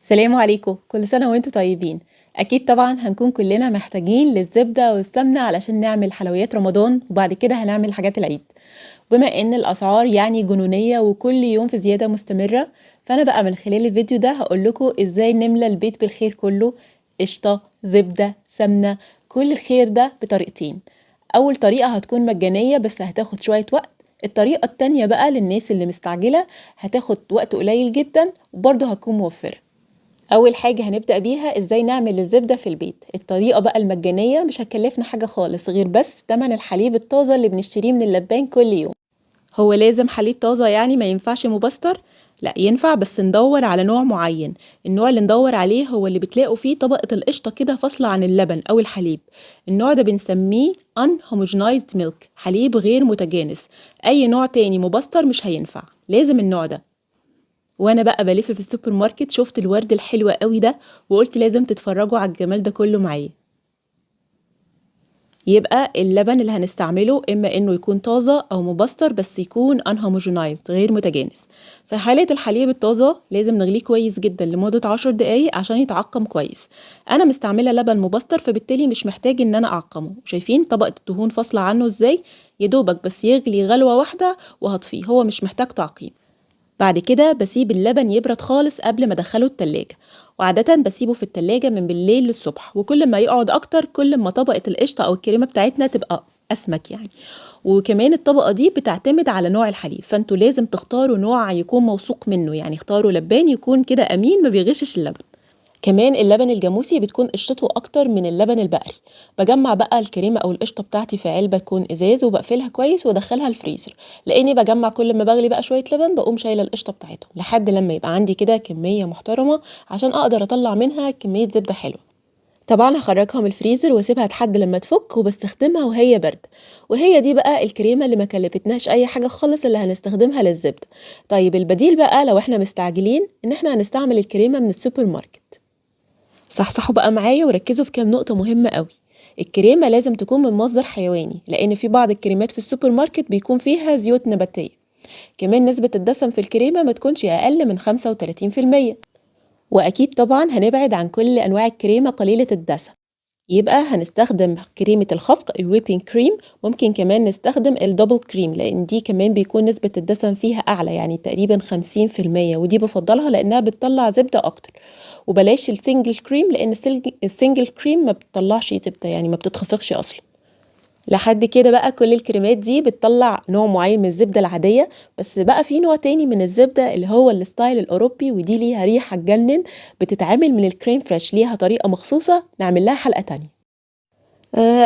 السلام عليكم، كل سنة وانتم طيبين. أكيد طبعا هنكون كلنا محتاجين للزبدة والسمنة علشان نعمل حلويات رمضان وبعد كده هنعمل حاجات العيد. بما إن الأسعار يعني جنونية وكل يوم في زيادة مستمرة، فأنا بقى من خلال الفيديو ده هقول لكم إزاي نملى البيت بالخير كله: قشطة، زبدة، سمنة، كل الخير ده بطريقتين. أول طريقة هتكون مجانية بس هتاخد شوية وقت. الطريقة التانية بقى للناس اللي مستعجلة هتاخد وقت قليل جدا وبرضه هتكون موفرة. اول حاجه هنبدا بيها ازاي نعمل الزبده في البيت. الطريقه بقى المجانيه مش هتكلفنا حاجه خالص غير بس تمن الحليب الطازه اللي بنشتريه من اللبان كل يوم. هو لازم حليب طازه يعني؟ ما ينفعش مبستر؟ لا ينفع، بس ندور على نوع معين. النوع اللي ندور عليه هو اللي بتلاقوا فيه طبقه القشطه كده فاصله عن اللبن او الحليب. النوع ده بنسميه unhomogenized milk، حليب غير متجانس. اي نوع تاني مبستر مش هينفع، لازم النوع ده. وانا بقى بلف في السوبر ماركت شفت الورد الحلو قوي ده وقلت لازم تتفرجوا على الجمال ده كله معايا. يبقى اللبن اللي هنستعمله اما انه يكون طازه او مبستر بس يكون unhomogenized غير متجانس. في حاله الحليب الطازه لازم نغليه كويس جدا لمده 10 دقايق عشان يتعقم كويس. انا مستعمله لبن مبستر فبالتالي مش محتاج ان انا اعقمه. شايفين طبقه الدهون فاصله عنه ازاي؟ يدوبك بس يغلي غلوه واحده وهطفيه، هو مش محتاج تعقيم. بعد كده بسيب اللبن يبرد خالص قبل ما ادخله التلاجة، وعادة بسيبه في التلاجة من بالليل للصبح، وكل ما يقعد اكتر كل ما طبقة القشطة او الكريمة بتاعتنا تبقى اسمك يعني. وكمان الطبقة دي بتعتمد على نوع الحليب، فانتوا لازم تختاروا نوع يكون موثوق منه، يعني اختاروا لبان يكون كده امين ما بيغشش اللبن. كمان اللبن الجاموسي بتكون قشطته اكتر من اللبن البقري. بجمع بقى الكريمه او القشطه بتاعتي في علبه تكون ازاز وبقفلها كويس وادخلها الفريزر. لاني بجمع كل ما بغلي بقى شويه لبن بقوم شايله القشطه بتاعتهم لحد لما يبقى عندي كده كميه محترمه عشان اقدر اطلع منها كميه زبده حلوه. طبعا هخرجها من الفريزر واسيبها لحد لما تفك وبستخدمها وهي برد. وهي دي بقى الكريمه اللي ما كلفتناش اي حاجه خالص اللي هنستخدمها للزبده. طيب البديل بقى لو احنا مستعجلين ان احنا هنستعمل الكريمه من السوبر ماركت. صحصحوا بقى معايا وركزوا في كام نقطة مهمة قوي. الكريمة لازم تكون من مصدر حيواني لأن في بعض الكريمات في السوبر ماركت بيكون فيها زيوت نباتية. كمان نسبة الدسم في الكريمة ما تكونش أقل من 35%. وأكيد طبعا هنبعد عن كل أنواع الكريمة قليلة الدسم. يبقى هنستخدم كريمة الخفق الويبنج كريم. ممكن كمان نستخدم الدبل كريم لأن دي كمان بيكون نسبة الدسم فيها أعلى، يعني تقريبا 50%، ودي بفضلها لأنها بتطلع زبدة أكتر. وبلاش السنجل كريم لأن السنجل كريم ما بتطلعش زبدة، يعني ما بتتخفقش أصلا. لحد كده بقى كل الكريمات دي بتطلع نوع معين من الزبدة العادية، بس بقى في نوع تاني من الزبدة اللي هو الستايل الأوروبي، ودي ليها ريحة تجنن. بتتعمل من الكريم فريش، ليها طريقة مخصوصة نعمل لها حلقة تانية.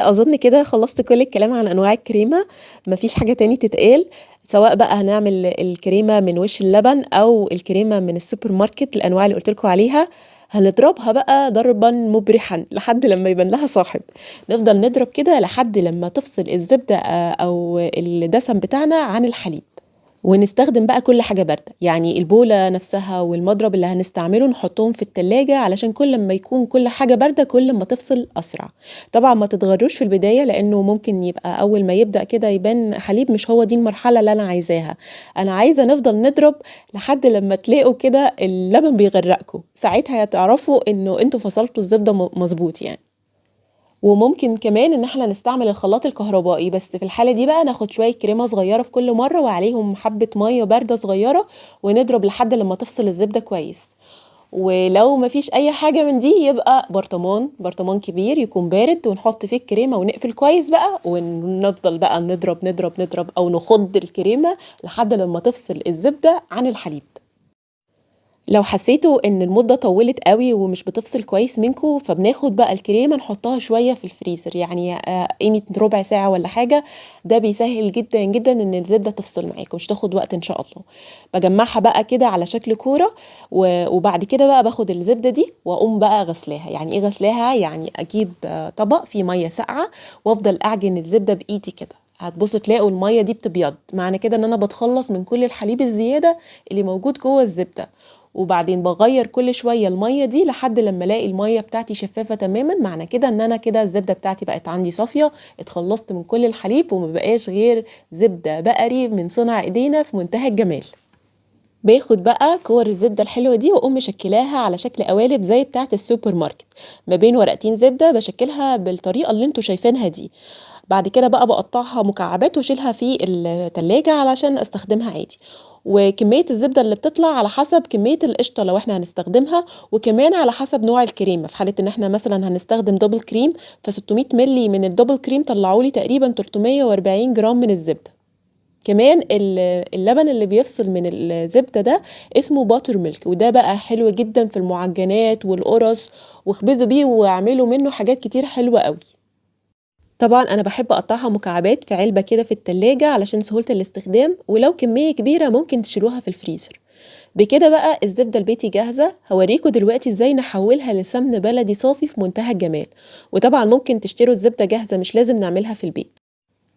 أظن كده خلصت كل الكلام عن أنواع الكريمة. مفيش حاجة تاني تتقال. سواء بقى هنعمل الكريمة من وش اللبن أو الكريمة من السوبر ماركت الأنواع اللي قلتلكوا عليها، هنضربها بقى ضربا مبرحا لحد لما يبان لها صاحب. نفضل نضرب كده لحد لما تفصل الزبدة أو الدسم بتاعنا عن الحليب. ونستخدم بقى كل حاجة باردة، يعني البولة نفسها والمضرب اللي هنستعمله نحطهم في التلاجة علشان كل ما يكون كل حاجة باردة كل ما تفصل أسرع. طبعا ما تتغروش في البداية لأنه ممكن يبقى أول ما يبدأ كده يبان حليب، مش هو دي المرحلة اللي أنا عايزاها. أنا عايزة نفضل نضرب لحد لما تلاقوا كده اللبن بيغرقكم، ساعتها تعرفوا إنه أنتوا فصلتوا الزبدة مظبوط يعني. وممكن كمان ان احنا نستعمل الخلاط الكهربائي، بس في الحالة دي بقى ناخد شوية كريمة صغيرة في كل مرة وعليهم حبة مية باردة صغيرة ونضرب لحد لما تفصل الزبدة كويس. ولو مفيش اي حاجة من دي يبقى برطمان كبير يكون بارد ونحط فيه الكريمة ونقفل كويس بقى ونفضل بقى نضرب نضرب نضرب او نخض الكريمة لحد لما تفصل الزبدة عن الحليب. لو حسيتوا ان المدة طولت قوي ومش بتفصل كويس منكم فبناخد بقى الكريمة نحطها شوية في الفريزر، يعني قيمة ربع ساعة ولا حاجة. ده بيسهل جدا جدا ان الزبدة تفصل معاكم، مش تاخد وقت ان شاء الله. بجمعها بقى كده على شكل كورة. وبعد كده بقى باخد الزبدة دي واقوم بقى غسلاها. يعني ايه غسلاها؟ يعني اجيب طبق فيه مية ساقعة وافضل اعجن الزبدة بايدي كده. هتبصوا تلاقوا المية دي بتبيض، معنى كده ان انا بتخلص من كل الحليب الزيادة اللي موجود جوه الزبدة. وبعدين بغير كل شوية المية دي لحد لما الاقي المية بتاعتي شفافة تماما، معنى كده ان انا كده الزبدة بتاعتي بقت عندي صافية. اتخلصت من كل الحليب وما بقاش غير زبدة بقري من صنع ايدينا في منتهى الجمال. باخد بقى كور الزبدة الحلوة دي وأقوم مشكلاها على شكل قوالب زي بتاعة السوبر ماركت، ما بين ورقتين زبدة بشكلها بالطريقة اللي انتوا شايفينها دي. بعد كده بقى بقطعها مكعبات واشيلها في التلاجة علشان استخدمها عادي. وكمية الزبدة اللي بتطلع على حسب كمية القشطة لو احنا هنستخدمها، وكمان على حسب نوع الكريمة. في حالة ان احنا مثلا هنستخدم دبل كريم، ف 600 ملي من الدبل كريم طلعولي تقريبا 340 جرام من الزبدة. كمان اللبن اللي بيفصل من الزبدة ده اسمه باتر ميلك، وده بقى حلو جدا في المعجنات والقرص، واخبزوا بيه واعملوا منه حاجات كتير حلوة قوي. طبعا انا بحب اقطعها مكعبات في علبة كده في التلاجة علشان سهولة الاستخدام، ولو كمية كبيرة ممكن تشيلوها في الفريزر. بكده بقى الزبدة البيتي جاهزة. هوريكم دلوقتي ازاي نحولها لسمن بلدي صافي في منتهى الجمال. وطبعا ممكن تشتروا الزبدة جاهزة، مش لازم نعملها في البيت.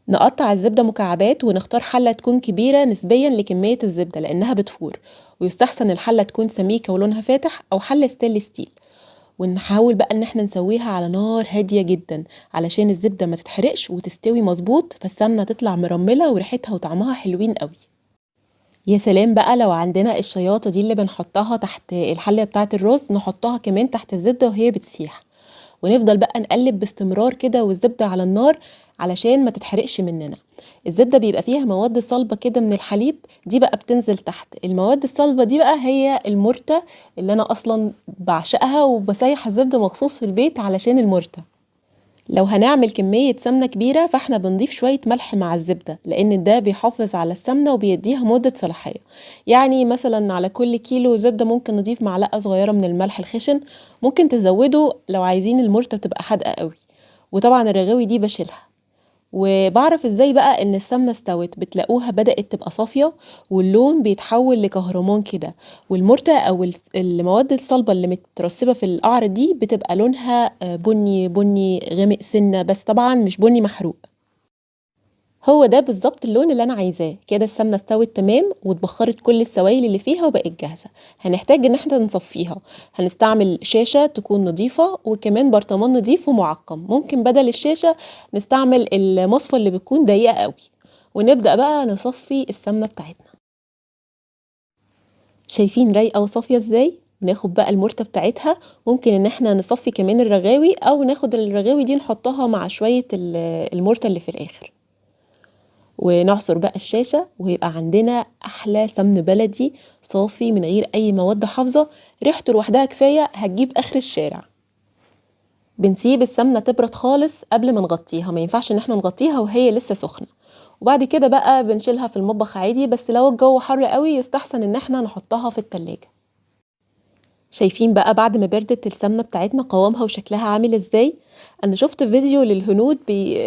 نقطع الزبدة مكعبات ونختار حلة تكون كبيرة نسبيا لكمية الزبدة لأنها بتفور، ويستحسن الحلة تكون سميكة ولونها فاتح أو حلة ستانلس ستيل. ونحاول بقى ان احنا نسويها على نار هادية جدا علشان الزبدة ما تتحرقش وتستوي مظبوط، فالسمنة تطلع مرملة وريحتها وطعمها حلوين قوي. يا سلام بقى لو عندنا الشياطة دي اللي بنحطها تحت الحلة بتاعة الرز، نحطها كمان تحت الزبدة وهي بتسيح، ونفضل بقى نقلب باستمرار كده والزبدة على النار علشان ما تتحرقش مننا. الزبدة بيبقى فيها مواد صلبة كده من الحليب، دي بقى بتنزل تحت. المواد الصلبة دي بقى هي المرتة اللي أنا أصلا بعشقها، وبسيح الزبدة مخصوص في البيت علشان المرتة. لو هنعمل كمية سمنة كبيرة فاحنا بنضيف شوية ملح مع الزبدة، لأن ده بيحافظ على السمنة وبيديها مدة صلاحية. يعني مثلا على كل كيلو زبدة ممكن نضيف معلقة صغيرة من الملح الخشن. ممكن تزودوا لو عايزين المرتة تبقى حادقة قوي. وطبعا الرغاوي دي بشيلها. وبعرف ازاي بقى ان السمنة استوت، بتلاقوها بدأت تبقى صافية واللون بيتحول لكهرمان كده. والمرتة او المواد الصلبة اللي مترسبة في القعر دي بتبقى لونها بني بني غامق سنة، بس طبعا مش بني محروق. هو ده بالظبط اللون اللي انا عايزاه. كده السمنه استوت تمام واتبخرت كل السوائل اللي فيها وبقت جاهزه. هنحتاج ان احنا نصفيها. هنستعمل شاشه تكون نظيفه وكمان برطمان نظيف ومعقم. ممكن بدل الشاشه نستعمل المصفى اللي بتكون ضيقه قوي. ونبدا بقى نصفي السمنه بتاعتنا. شايفين رايقه وصافيه ازاي؟ ناخد بقى المرته بتاعتها. ممكن ان احنا نصفي كمان الرغاوي، او ناخد الرغاوي دي نحطها مع شويه المرته اللي في الاخر. ونعصر بقى الشاشة ويبقى عندنا أحلى سمن بلدي صافي من غير أي مواد حافظة. ريحته لوحدها كفاية هتجيب آخر الشارع. بنسيب السمنة تبرد خالص قبل ما نغطيها، ما ينفعش ان احنا نغطيها وهي لسه سخنة. وبعد كده بقى بنشيلها في المطبخ عادي، بس لو الجو حر قوي يستحسن ان احنا نحطها في التلاجة. شايفين بقى بعد ما بردت السمنة بتاعتنا قوامها وشكلها عامل ازاي؟ انا شفت فيديو للهنود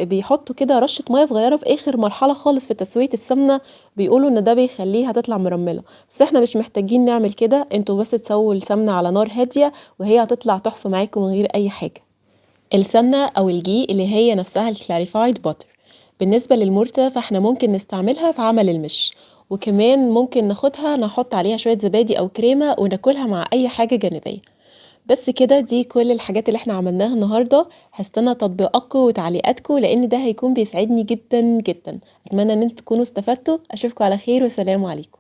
بيحطوا كده رشة مية صغيرة في اخر مرحلة خالص في تسوية السمنة، بيقولوا ان ده بيخليها تطلع مرملة. بس احنا مش محتاجين نعمل كده، انتوا بس تسووا السمنة على نار هادية وهي هتطلع تحفة معاكم من غير اي حاجة. السمنة او الجي اللي هي نفسها الكلاريفايد باتر. بالنسبة للمرتة فاحنا ممكن نستعملها في عمل المش، وكمان ممكن ناخدها نحط عليها شوية زبادي او كريمة وناكلها مع اي حاجة جانبية. بس كده دي كل الحاجات اللي احنا عملناها النهاردة. هستنى تطبيقاتكم وتعليقاتكم لان ده هيكون بيسعدني جدا جدا. اتمنى ان انتوا تكونوا استفدتوا. اشوفكم على خير، والسلام عليكم.